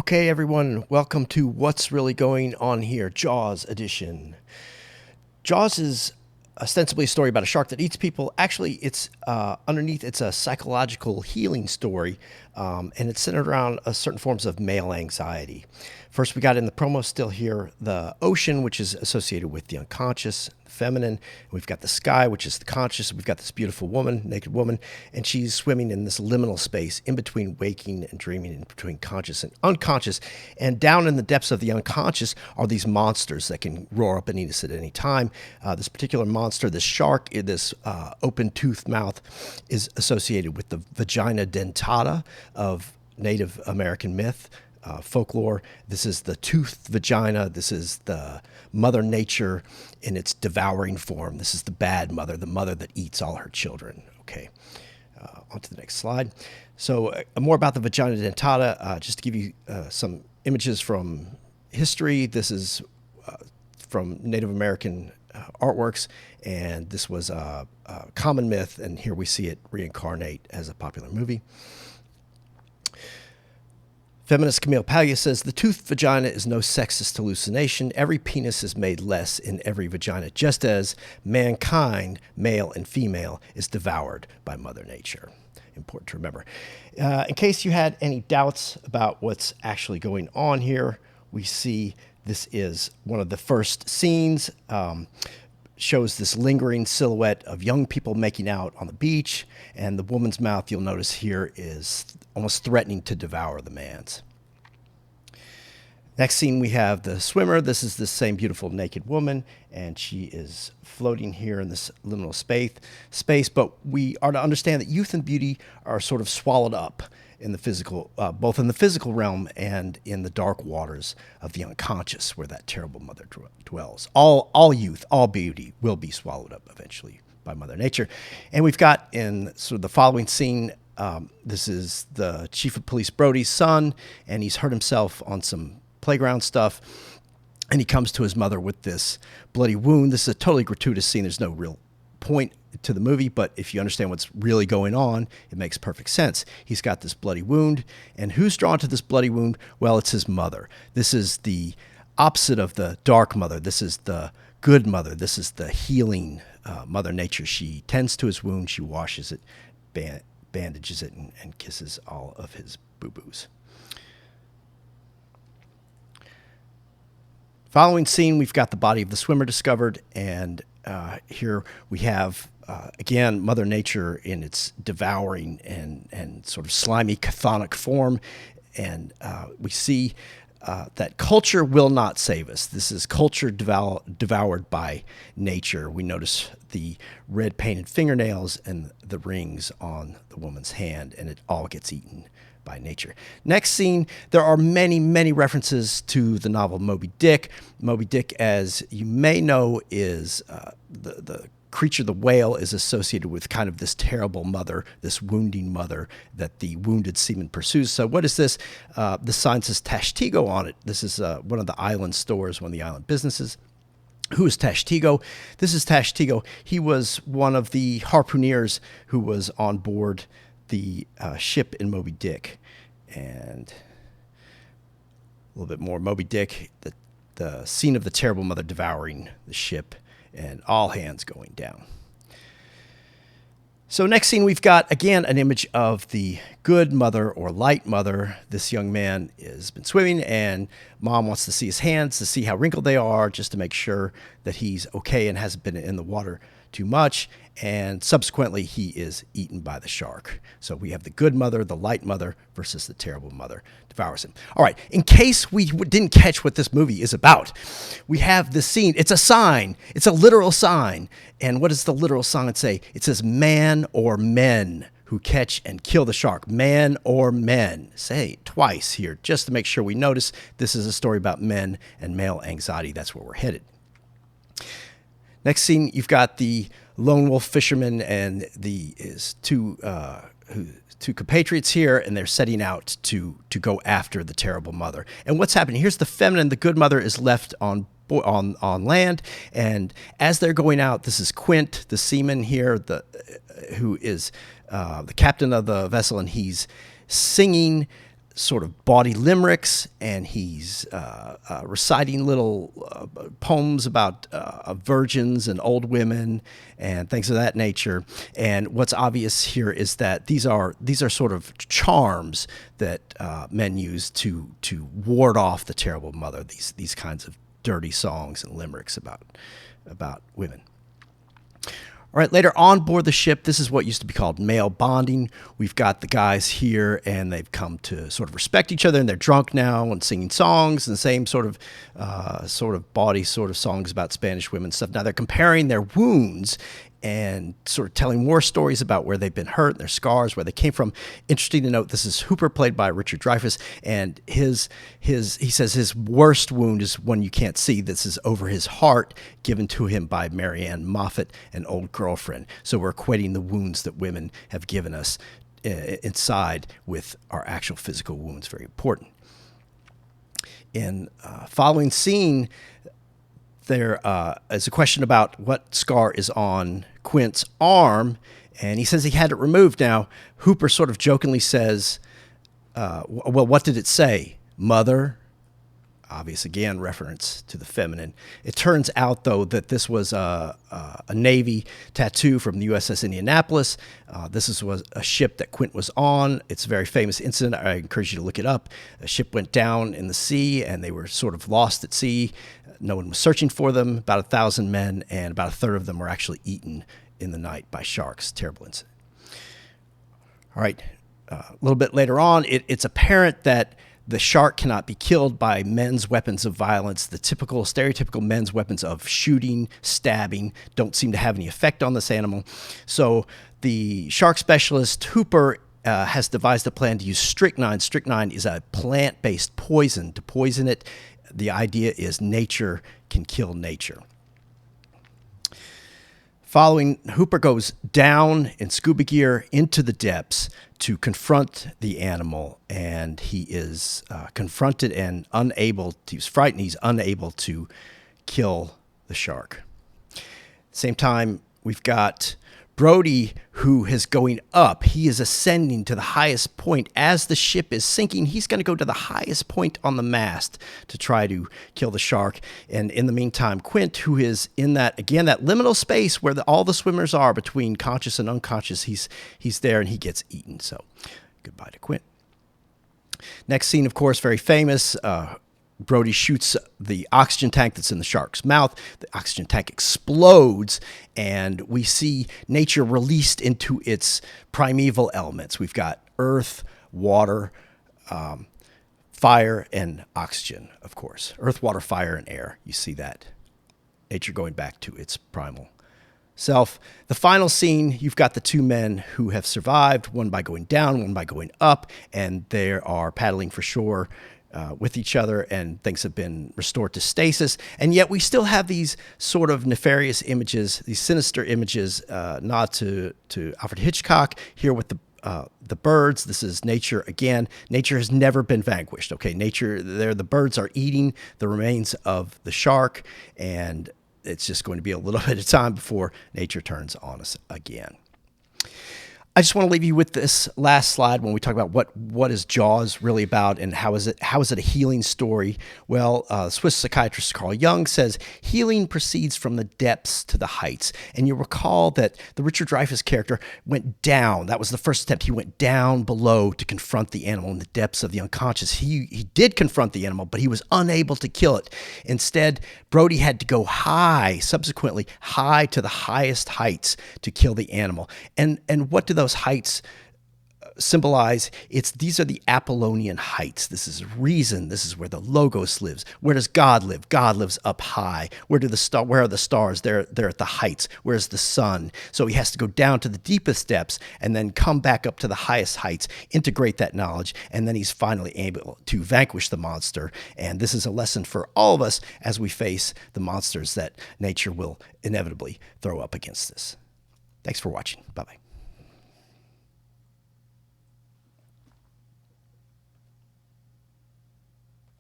Okay, everyone, welcome to What's Really Going On Here, Jaws edition. Jaws is ostensibly a story about a shark that eats people. Actually, it's underneath, it's a psychological healing story, and it's centered around certain forms of male anxiety. First, we got in the promo still here the ocean, which is associated with the unconscious, feminine. We've got the sky, which is the conscious. We've got this beautiful woman, naked woman, and she's swimming in this liminal space in between waking and dreaming, in between conscious and unconscious. And down in the depths of the unconscious are these monsters that can roar up and eat us at any time. This particular monster, this shark, this open-toothed mouth, is associated with the vagina dentata of Native American myth. Folklore. This is the toothed vagina. This is the mother nature in its devouring form. This is the bad mother, the mother that eats all her children. Okay, on to the next slide. So more about the vagina dentata, just to give you some images from history. This is from Native American artworks, and this was a common myth, and here we see it reincarnate as a popular movie. Feminist Camille Paglia says, the toothed vagina is no sexist hallucination. Every penis is made less in every vagina, just as mankind, male and female, is devoured by Mother Nature. Important to remember. In case you had any doubts about what's actually going on here, we see this is one of the first scenes. Shows this lingering silhouette of young people making out on the beach, and the woman's mouth, you'll notice here, is almost threatening to devour the man's. Next scene, we have the swimmer. This is the same beautiful naked woman, and she is floating here in this liminal space. But we are to understand that youth and beauty are sort of swallowed up in the physical, both in the physical realm and in the dark waters of the unconscious, where that terrible mother dwells. All youth, all beauty will be swallowed up eventually by Mother Nature. And we've got in sort of the following scene, this is the chief of police Brody's son, and he's hurt himself on some playground stuff, and he comes to his mother with this bloody wound. This is a totally gratuitous scene. There's no real point to the movie, but if you understand what's really going on, it makes perfect sense. He's got this bloody wound, and who's drawn to this bloody wound? Well, it's his mother. This is the opposite of the dark mother. This is the good mother. This is the healing Mother Nature. She tends to his wound. She washes it, bandages it, and kisses all of his boo-boos. Following scene, we've got the body of the swimmer discovered, and here we have, again, Mother Nature in its devouring and sort of slimy chthonic form, and we see that culture will not save us. This is culture devoured by nature. We notice the red painted fingernails and the rings on the woman's hand, and it all gets eaten by nature. Next scene, there are many, many references to the novel Moby Dick. Moby Dick, as you may know, is the creature, the whale, is associated with kind of this terrible mother, this wounding mother that the wounded seaman pursues. So what is this? The sign says Tashtego on it. This is one of the island stores, one of the island businesses. Who is Tashtego? This is Tashtego. He was one of the harpooneers who was on board the ship in Moby Dick. And a little bit more Moby Dick, the scene of the terrible mother devouring the ship, and all hands going down. So next scene, we've got, again, an image of the good mother or light mother. This young man has been swimming, and mom wants to see his hands to see how wrinkled they are, just to make sure that he's okay and hasn't been in the water too much. And subsequently, he is eaten by the shark. So we have the good mother, the light mother, versus the terrible mother devours him. All right, in case we didn't catch what this movie is about, we have this scene. It's a sign. It's a literal sign. And what does the literal sign say? It says, man or men who catch and kill the shark. Man or men. Say it twice here, just to make sure we notice this is a story about men and male anxiety. That's where we're headed. Next scene, you've got the lone wolf fisherman and his two compatriots here, and they're setting out to go after the terrible mother. And what's happening? Here's the feminine, the good mother is left on land, and as they're going out, this is Quint, the seaman here, who is the captain of the vessel, and he's singing sort of bawdy limericks, and he's reciting little poems about virgins and old women and things of that nature. And what's obvious here is that these are sort of charms that men use to ward off the terrible mother. These kinds of dirty songs and limericks about women. All right, later on board the ship, this is what used to be called male bonding. We've got the guys here, and they've come to sort of respect each other, and they're drunk now and singing songs and the same sort of bawdy sort of songs about Spanish women and stuff. Now they're comparing their wounds and sort of telling war stories about where they've been hurt, and their scars, where they came from. Interesting to note, this is Hooper, played by Richard Dreyfuss, and he says his worst wound is one you can't see. This is over his heart, given to him by Marianne Moffat, an old girlfriend. So we're equating the wounds that women have given us inside with our actual physical wounds. Very important. In following scene, there is a question about what scar is on Quint's arm, and he says he had it removed. Now, Hooper sort of jokingly says, well, what did it say? Mother? Obvious, again, reference to the feminine. It turns out, though, that this was a Navy tattoo from the USS Indianapolis. This was a ship that Quint was on. It's a very famous incident. I encourage you to look it up. A ship went down in the sea, and they were sort of lost at sea. No one was searching for them, about 1,000 men, and about a third of them were actually eaten in the night by sharks. Terrible incident. All right, a little bit later on, it's apparent that the shark cannot be killed by men's weapons of violence. The stereotypical men's weapons of shooting, stabbing, don't seem to have any effect on this animal. So the shark specialist, Hooper, has devised a plan to use strychnine. Strychnine is a plant-based poison. To poison it, the idea is nature can kill nature. Following, Hooper goes down in scuba gear into the depths to confront the animal, and he is confronted and he's frightened, he's unable to kill the shark. Same time, we've got Brody, who is going up. He is ascending to the highest point. As the ship is sinking, he's going to go to the highest point on the mast to try to kill the shark. And in the meantime, Quint, who is in that liminal space where all the swimmers are between conscious and unconscious, he's there, and he gets eaten. So goodbye to Quint. Next scene, of course, very famous. Brody shoots the oxygen tank that's in the shark's mouth. The oxygen tank explodes, and we see nature released into its primeval elements. We've got earth, water, fire, and oxygen, of course. Earth, water, fire, and air. You see that. Nature going back to its primal self. The final scene, you've got the two men who have survived, one by going down, one by going up, and they are paddling for shore with each other, and things have been restored to stasis. And yet we still have these sort of nefarious images, these sinister images, nod to Alfred Hitchcock here with the birds. This is nature again. Nature has never been vanquished. Okay, nature, the birds are eating the remains of the shark, and it's just going to be a little bit of time before nature turns on us again. I just want to leave you with this last slide when we talk about what is Jaws really about and how is it a healing story. Well, Swiss psychiatrist Carl Jung says healing proceeds from the depths to the heights. And you recall that the Richard Dreyfuss character went down. That was the first attempt. He went down below to confront the animal in the depths of the unconscious. He did confront the animal, but he was unable to kill it. Instead, Brody had to go subsequently high to the highest heights to kill the animal. And what do those heights symbolize? These are the Apollonian heights. This is reason. This is where the Logos lives. Where does God live? God lives up high. Where are the stars? They're at the heights. Where's the sun? So he has to go down to the deepest depths and then come back up to the highest heights, integrate that knowledge, and then he's finally able to vanquish the monster. And this is a lesson for all of us as we face the monsters that nature will inevitably throw up against us. Thanks for watching. Bye-bye.